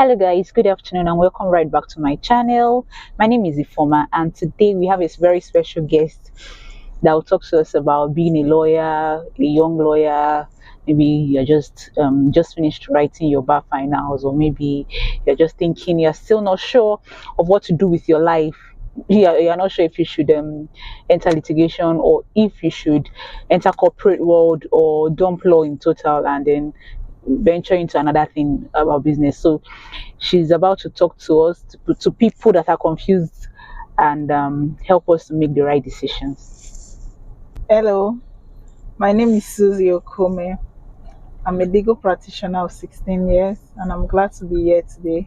Hello guys, good afternoon and welcome right back to my channel. My name is Ifoma and today we have a very special guest that will talk to us about being a lawyer, a young lawyer. Maybe you're just finished writing your bar finals, or maybe you're just thinking you're still not sure of what to do with your life. You're not sure if you should enter litigation or if you should enter corporate world or dump law in total and then venture into another thing about business. So she's about to talk to us, to people that are confused, and help us to make the right decisions. Hello, my name is Susie Okome. I'm a legal practitioner of 16 years and I'm glad to be here today.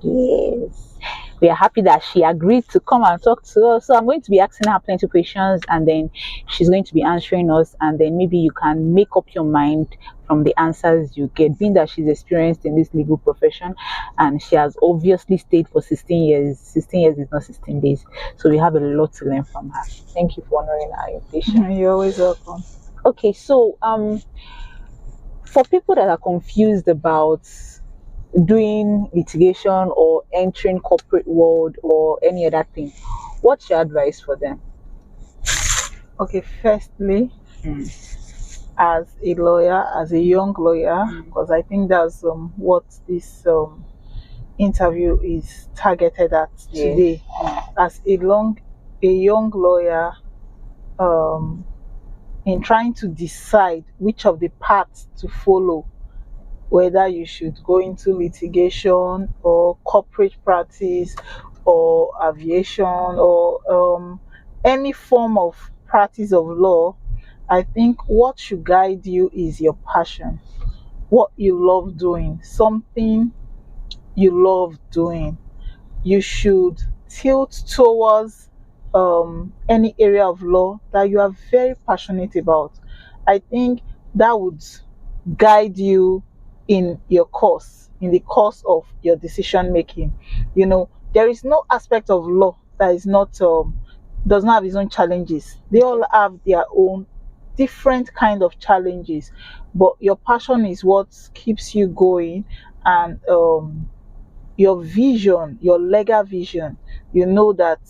Yes, we are happy that she agreed to come and talk to us. So I'm going to be asking her plenty of questions and then she's going to be answering us, and then maybe you can make up your mind from the answers you get, being that she's experienced in this legal profession and she has obviously stayed for 16 years. 16 years is not 16 days. So we have a lot to learn from her. Thank you for honoring our invitation. You're always welcome. Okay, so for people that are confused about doing litigation or entering corporate world or any other thing, what's your advice for them? Okay, firstly, as a lawyer, as a young lawyer, because I think that's what this interview is targeted at today. As a young lawyer, in trying to decide which of the paths to follow, whether you should go into litigation or corporate practice or aviation or any form of practice of law, I think what should guide you is your passion, what you love doing, something you love doing. You should tilt towards any area of law that you are very passionate about. I think that would guide you in your course, in the course of your decision making. You know, there is no aspect of law that is not does not have its own challenges. They all have their own different kind of challenges, but your passion is what keeps you going, and your vision, your legal vision, you know that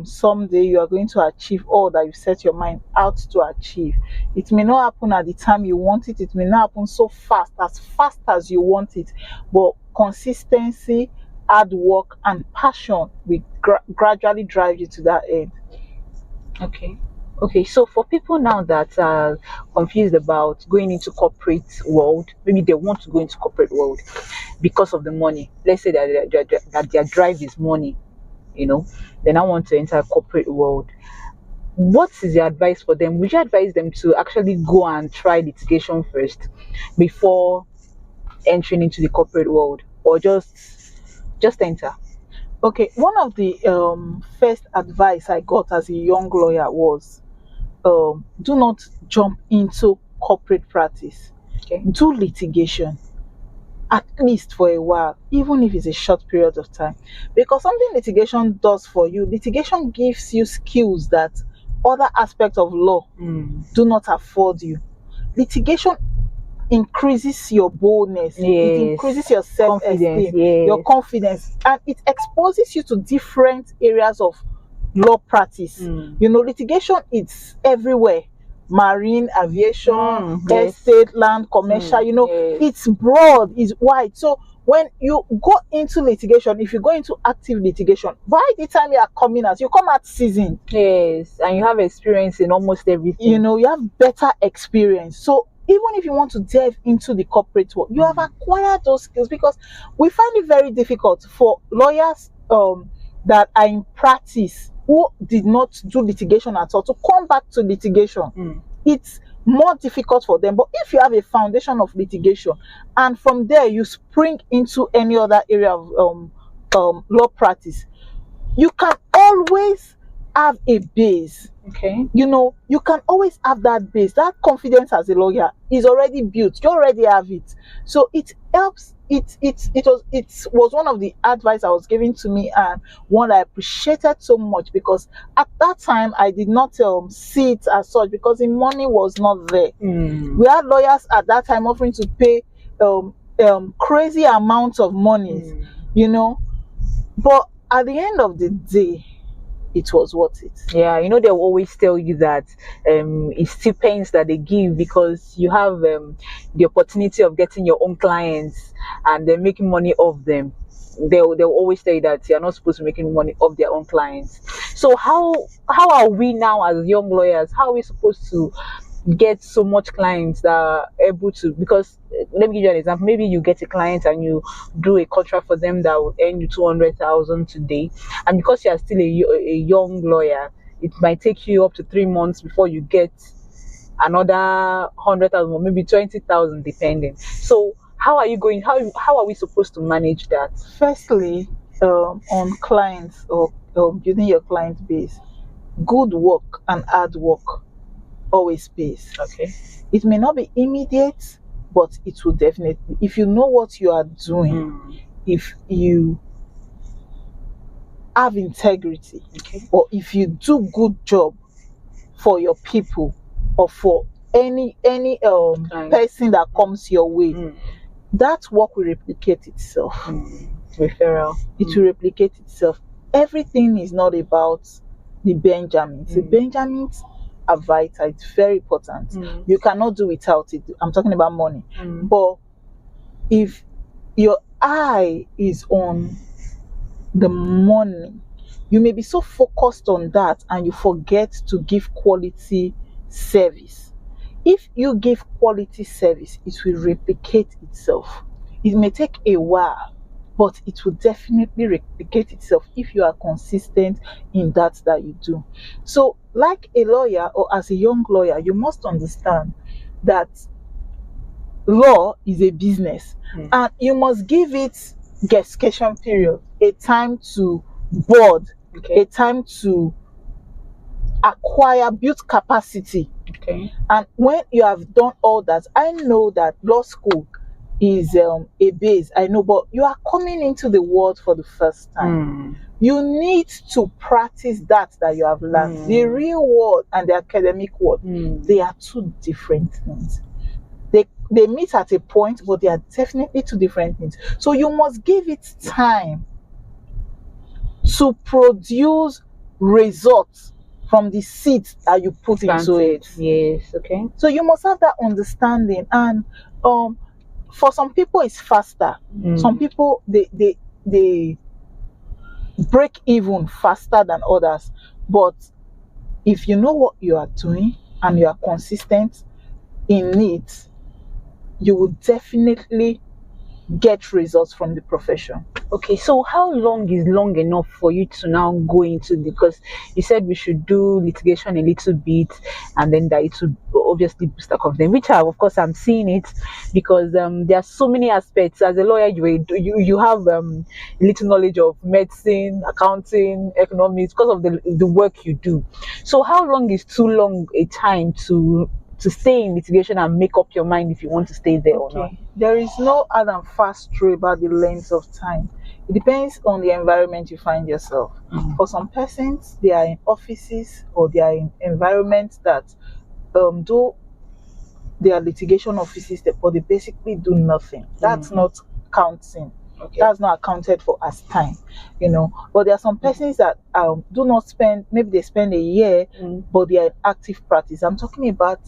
someday you are going to achieve all that you set your mind out to achieve. It may not happen at the time you want it, it may not happen so fast as you want it, but consistency, hard work, and passion will gradually drive you to that end. Okay, so for people now that are confused about going into corporate world, maybe they want to go into corporate world because of the money. Let's say that their drive is money, they now want to enter corporate world. What is your advice for them? Would you advise them to actually go and try litigation first before entering into the corporate world, or just enter? Okay, one of the first advice I got as a young lawyer was do not jump into corporate practice. Okay. Do litigation, at least for a while, even if it's a short period of time. Because something litigation does for you, litigation gives you skills that other aspects of law do not afford you. Litigation increases your boldness, it increases your self-esteem, your confidence, and it exposes you to different areas of law practice. You know, litigation is everywhere: marine, aviation, estate, land, commercial. You know, it's broad, it's wide. So when you go into litigation, if you go into active litigation, by the time you are coming out, you come out seasoned. Yes, and you have experience in almost everything. You know, you have better experience. So even if you want to delve into the corporate world, you have acquired those skills, because we find it very difficult for lawyers that are in practice who did not do litigation at all to come back to litigation. It's more difficult for them. But if you have a foundation of litigation and from there you spring into any other area of law practice, you can always have a base. Okay. You know, you can always have that base. That confidence as a lawyer is already built. You already have it. So it helps. It was one of the advice I was given to me, and one I appreciated so much, because at that time I did not see it as such, because the money was not there. We had lawyers at that time offering to pay crazy amounts of monies, Mm. you know. But at the end of the day, it was worth it. Yeah, you know they'll always tell you that it's stipends that they give because you have the opportunity of getting your own clients and then making money off them. They'll always tell you that you're not supposed to be making money off their own clients. So how are we now as young lawyers? How are we supposed to get so much clients that are able to, because let me give you an example. Maybe you get a client and you do a contract for them that will earn you 200,000 today, and because you are still a young lawyer, it might take you up to 3 months before you get another 100,000 or maybe 20,000 depending. So how are we supposed to manage that? Firstly, on clients, or building your client base, good work and hard work always pays. Okay. It may not be immediate, but it will definitely, if you know what you are doing, Mm. if you have integrity, Okay. or if you do good job for your people, or for any Client. person that comes your way, Mm. that work will replicate itself. Mm. Referral. It will replicate itself. Everything is not about the Benjamins. The Mm. Benjamins are vital. It's very important. Mm. You cannot do without it. I'm talking about money. Mm. But if your eye is on the money, you may be so focused on that and you forget to give quality service. If you give quality service, it will replicate itself. It may take a while, but it will definitely replicate itself if you are consistent in that you do. So, like a lawyer, or as a young lawyer, you must understand that law is a business, and you must give it gestation period, a time to board, Okay. a time to acquire, build capacity. Okay. And when you have done all that, I know that law school is a base, I know, but you are coming into the world for the first time. Mm. You need to practice that you have learned. The real world and the academic world, they are two different things. They meet at a point, but they are definitely two different things. So you must give it time to produce results from the seeds that you put into it. Yes. Okay. So you must have that understanding. And for some people it's faster. Some people they break even faster than others. But if you know what you are doing and you are consistent in it, you will definitely get results from the profession. Okay, so how long is long enough for you to now go into because you said we should do litigation a little bit and then that it would obviously boost our confidence, which of course I'm seeing it because there are so many aspects. As a lawyer, you have little knowledge of medicine, accounting, economics because of the work you do. So how long is too long a time to stay in litigation and make up your mind if you want to stay there or not? There is no hard and fast rule about the length of time. It depends on the environment you find yourself. For some persons, they are in offices or they are in environments that do their litigation offices, but they basically do nothing. That's not counting. That's not accounted for as time, But there are some persons that do not spend, maybe they spend a year, but they are in active practice. I'm talking about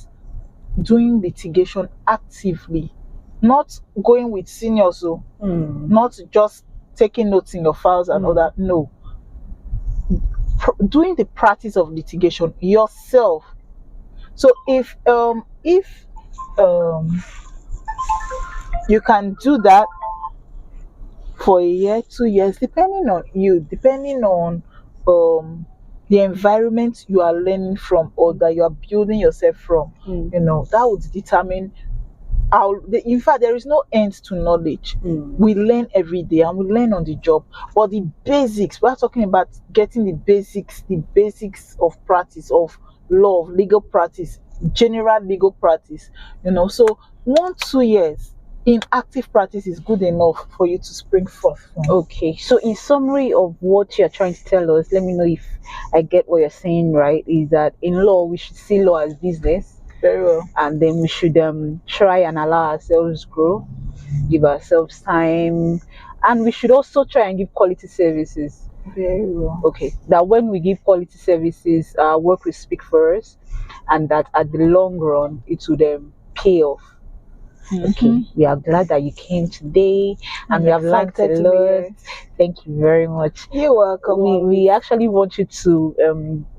doing litigation actively, not going with seniors, not just taking notes in your files and all that. No, doing the practice of litigation yourself. So if you can do that for a year, 2 years, depending on you, depending on the environment you are learning from or that you are building yourself from, that would determine in fact, there is no end to knowledge. We learn every day and we learn on the job. But the basics, we're talking about getting the basics of practice, of law, of legal practice, general legal practice. So 1-2 years in active practice is good enough for you to spring forth from. Okay, so in summary of what you're trying to tell us, let me know if I get what you're saying right, is that in law we should see law as business, Very well. And then we should try and allow ourselves grow, give ourselves time, and we should also try and give quality services. Very well. Okay, that when we give quality services, our work will speak for us, and that at the long run it will pay off. Okay, we are glad that you came today, and I'm we have learned a excited to be lot. here. Thank you very much. You're welcome. We actually want you to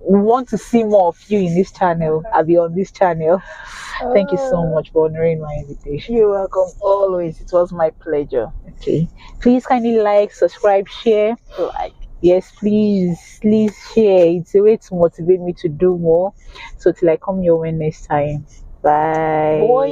we want to see more of you in this channel. I'll be on this channel. Thank you so much for honoring my invitation. You're welcome always. It was my pleasure. Okay, please kindly like, subscribe, share. Like. Yes, please share. It's a way to motivate me to do more. So till I come your way next time. Bye. Boy.